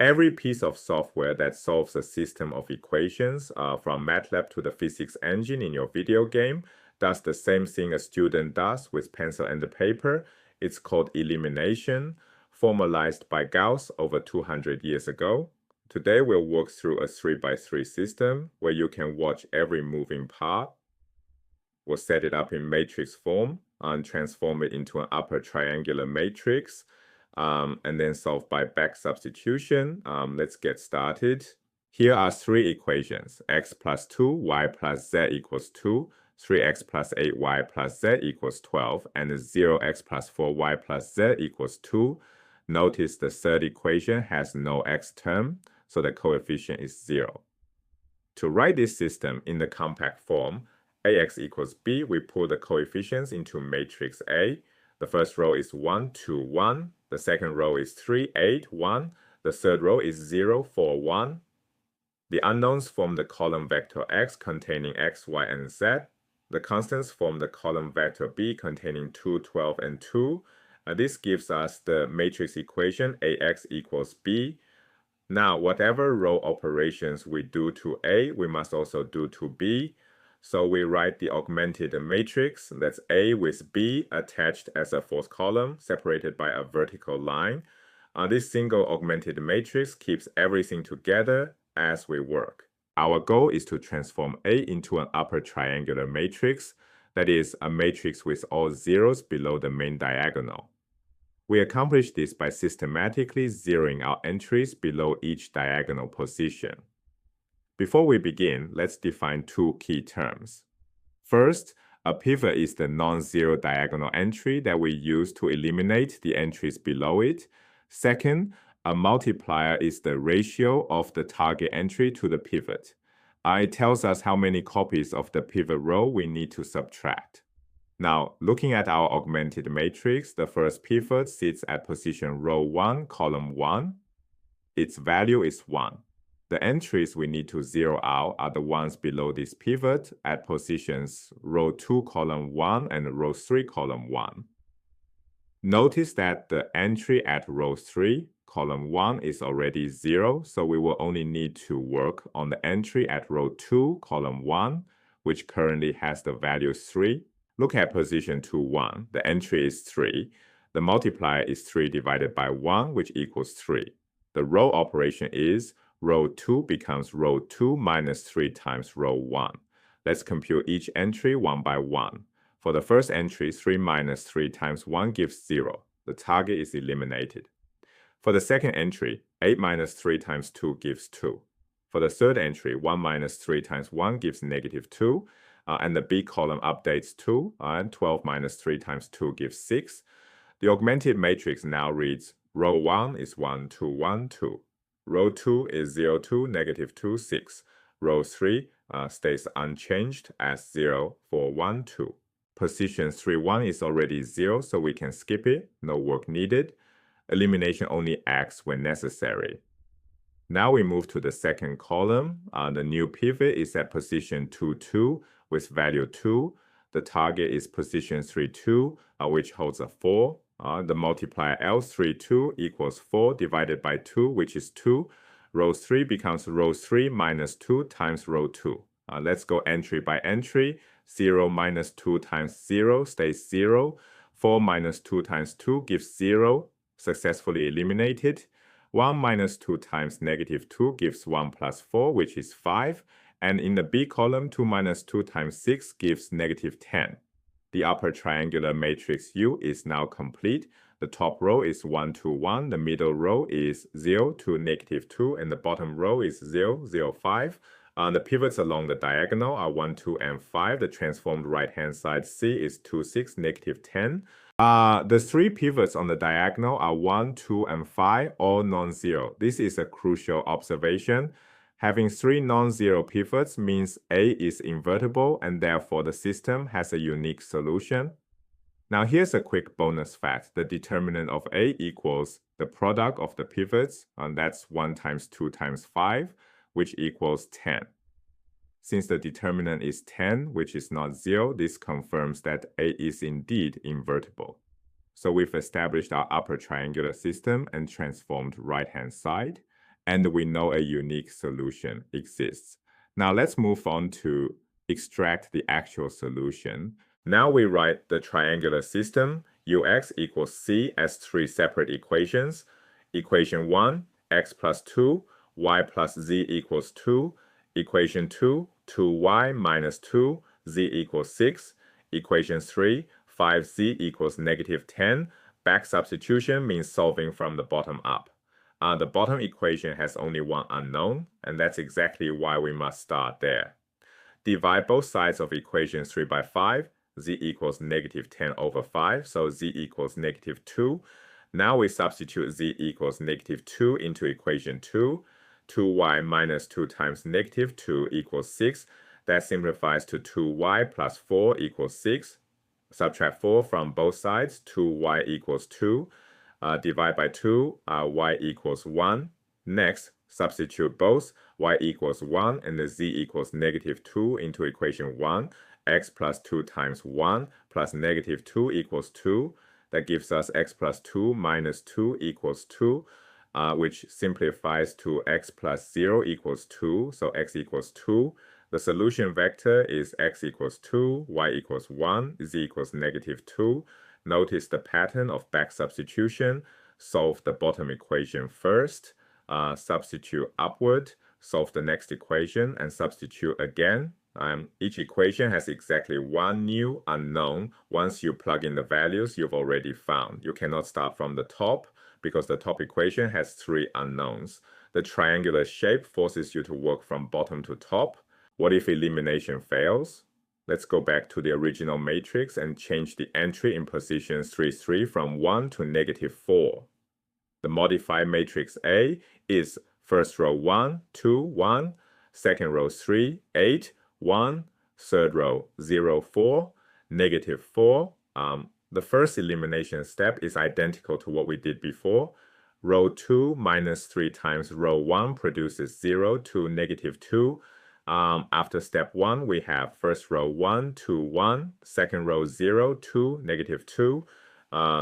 Every piece of software that solves a system of equations, from MATLAB to the physics engine in your video game, does the same thing a student does with pencil and paper. It's called elimination, formalized by Gauss over 200 years ago. Today, we'll walk through a 3x3 system where you can watch every moving part. We'll set it up in matrix form and transform it into an upper triangular matrix, and then solve by back substitution. Let's get started. Here are three equations: x plus 2, y plus z equals 2, 3x plus 8y plus z equals 12, and 0x plus 4y plus z equals 2. Notice the third equation has no x term, so the coefficient is 0. To write this system in the compact form, ax equals b, we pull the coefficients into matrix A. The first row is 1, 2, 1. The second row is 3, 8, 1. The third row is 0, 4, 1. The unknowns form the column vector x containing x, y, and z. The constants form the column vector b containing 2, 12, and 2. This gives us the matrix equation ax equals b. Now, whatever row operations we do to A, we must also do to B. So we write the augmented matrix. That's A with B attached as a fourth column, separated by a vertical line. This single augmented matrix keeps everything together as we work. Our goal is to transform A into an upper triangular matrix, that is, a matrix with all zeros below the main diagonal. We accomplish this by systematically zeroing out entries below each diagonal position. Before we begin, let's define two key terms. First, a pivot is the non-zero diagonal entry that we use to eliminate the entries below it. Second, a multiplier is the ratio of the target entry to the pivot. It tells us how many copies of the pivot row we need to subtract. Now, looking at our augmented matrix, the first pivot sits at position row 1, column 1. Its value is 1. The entries we need to zero out are the ones below this pivot at positions row 2, column 1, and row 3, column 1. Notice that the entry at row 3, column 1 is already 0, so we will only need to work on the entry at row 2, column 1, which currently has the value 3. Look at position 2, 1. The entry is 3. The multiplier is 3 divided by 1, which equals 3. The row operation is row 2 becomes row 2 minus 3 times row 1. Let's compute each entry one by one. For the first entry, 3 minus 3 times 1 gives 0. The target is eliminated. For the second entry, 8 minus 3 times 2 gives 2. For the third entry, 1 minus 3 times 1 gives negative 2. And the B column updates 2, and 12 minus 3 times 2 gives 6. The augmented matrix now reads, row 1 is 1, 2, 1, 2. Row 2 is 0, 2, negative 2, 6. Row 3 stays unchanged as 0, 4, 1, 2. Position 3, 1 is already 0, so we can skip it, no work needed. Elimination only acts when necessary. Now we move to the second column. The new pivot is at position 2, 2 with value 2. The target is position 3, 2, which holds a 4. The multiplier L 3, 2 equals 4 divided by 2, which is 2. Row 3 becomes row 3 minus 2 times row 2. Let's go entry by entry. 0 minus 2 times 0 stays 0. 4 minus 2 times 2 gives 0. Successfully eliminated. 1 minus 2 times negative 2 gives 1 plus 4, which is 5. And in the B column, 2 minus 2 times 6 gives negative 10. The upper triangular matrix U is now complete. The top row is 1, 2, 1. The middle row is 0, 2, negative 2. And the bottom row is 0, 0, 5. The pivots along the diagonal are 1, 2, and 5. The transformed right-hand side C is 2, 6, negative 10. The three pivots on the diagonal are 1, 2, and 5, all non-zero. This is a crucial observation. Having three non-zero pivots means A is invertible, and therefore the system has a unique solution. Now here's a quick bonus fact. The determinant of A equals the product of the pivots, and that's 1 times 2 times 5, which equals 10. Since the determinant is 10, which is not 0, this confirms that A is indeed invertible. So we've established our upper triangular system and transformed right-hand side. and we know a unique solution exists. Now let's move on to extract the actual solution. Now we write the triangular system ux equals c as three separate equations. Equation 1, x plus 2, y plus z equals 2. Equation 2, 2y minus 2, z equals 6. Equation 3, 5z equals negative 10. Back substitution means solving from the bottom up. The bottom equation has only one unknown, and that's exactly why we must start there. Divide both sides of equation 3 by 5. Z equals negative 10 over 5, so z equals negative 2. Now we substitute z equals negative 2 into equation 2. 2y minus 2 times negative 2 equals 6. That simplifies to 2y plus 4 equals 6. Subtract 4 from both sides, 2y equals 2. Divide by 2, y equals 1. Next, substitute both y equals 1 and the z equals negative 2 into equation 1. X plus 2 times 1 plus negative 2 equals 2. That gives us x plus 2 minus 2 equals 2, which simplifies to x plus 0 equals 2, so x equals 2. The solution vector is x equals 2, y equals 1, z equals negative 2. Notice the pattern of back substitution. Solve the bottom equation first, substitute upward, solve the next equation, and substitute again. Each equation has exactly one new unknown. Once you plug in the values you've already found. You cannot start from the top because the top equation has three unknowns. The triangular shape forces you to work from bottom to top. What if elimination fails? Let's go back to the original matrix and change the entry in positions 3, 3 from 1 to negative 4. The modified matrix A is first row 1, 2, 1, second row 3, 8, 1, third row 0, 4, negative 4. The first elimination step is identical to what we did before. Row 2 minus 3 times row 1 produces 0 to negative 2. After step 1, we have first row 1, 2, 1, second row 0, 2, negative 2,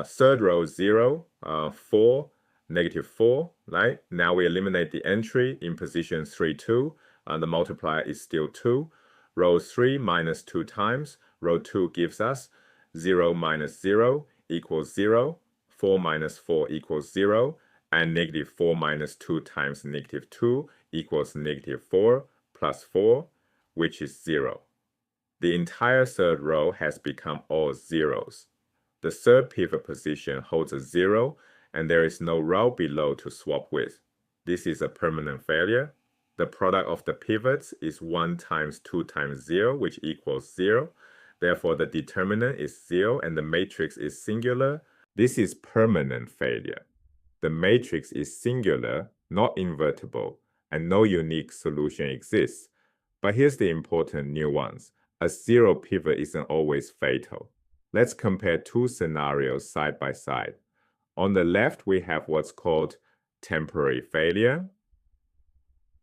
third row 0, 4, negative 4, right? Now we eliminate the entry in position 3, 2, the multiplier is still 2. Row 3 minus 2 times, row 2 gives us 0 minus 0 equals 0, 4 minus 4 equals 0, and negative 4 minus 2 times negative 2 equals negative 4. Plus 4, which is 0. The entire third row has become all zeros. The third pivot position holds a 0, and there is no row below to swap with. This is a permanent failure. The product of the pivots is 1 times 2 times 0, which equals 0. Therefore, the determinant is 0, and the matrix is singular. This is permanent failure. The matrix is singular, not invertible, and no unique solution exists. But here's the important nuance. A zero pivot isn't always fatal. Let's compare two scenarios side by side. On the left, we have what's called temporary failure.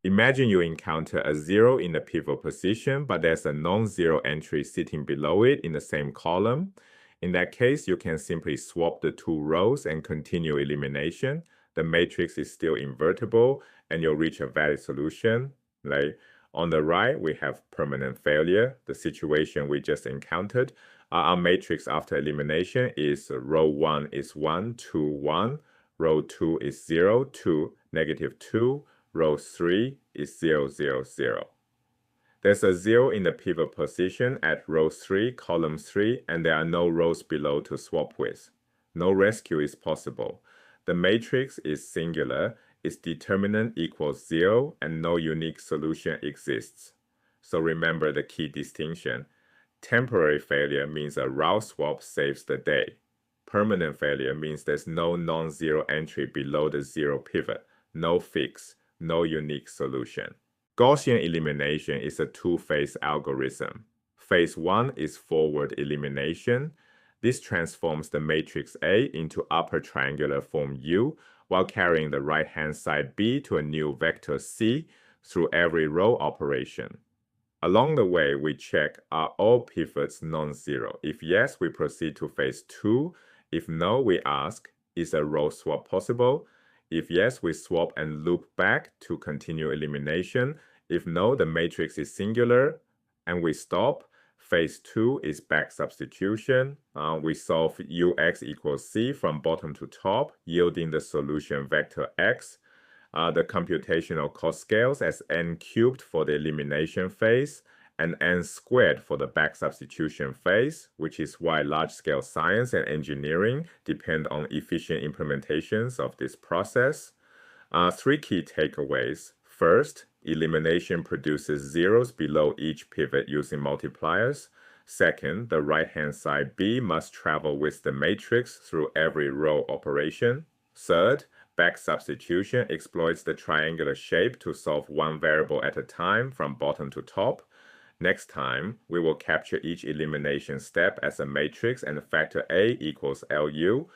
Imagine you encounter a 0 in the pivot position, but there's a non-zero entry sitting below it in the same column. In that case, you can simply swap the two rows and continue elimination. The matrix is still invertible, and you'll reach a valid solution. Right? On the right, we have permanent failure, the situation we just encountered. Our matrix after elimination is row 1 is 1, 2, 1. Row 2 is 0, 2, negative 2. Row 3 is 0, 0, 0. There's a 0 in the pivot position at row 3, column 3, and there are no rows below to swap with. No rescue is possible. The matrix is singular, its determinant equals 0, and no unique solution exists. So remember the key distinction. Temporary failure means a route swap saves the day. Permanent failure means there's no non-zero entry below the 0 pivot, no fix, no unique solution. Gaussian elimination is a two-phase algorithm. Phase 1 is forward elimination. This transforms the matrix A into upper triangular form U while carrying the right-hand side B to a new vector C through every row operation. Along the way, we check, are all pivots non-zero? If yes, we proceed to phase 2. If no, we ask, is a row swap possible? If yes, we swap and loop back to continue elimination. If no, the matrix is singular and we stop. Phase 2 is back substitution. We solve ux equals c from bottom to top, yielding the solution vector x. The computational cost scales as n cubed for the elimination phase and n squared for the back substitution phase, which is why large-scale science and engineering depend on efficient implementations of this process. 3 key takeaways. First, elimination produces zeros below each pivot using multipliers. Second, the right-hand side B must travel with the matrix through every row operation. Third, back substitution exploits the triangular shape to solve one variable at a time from bottom to top. Next time, we will capture each elimination step as a matrix and factor A equals LU.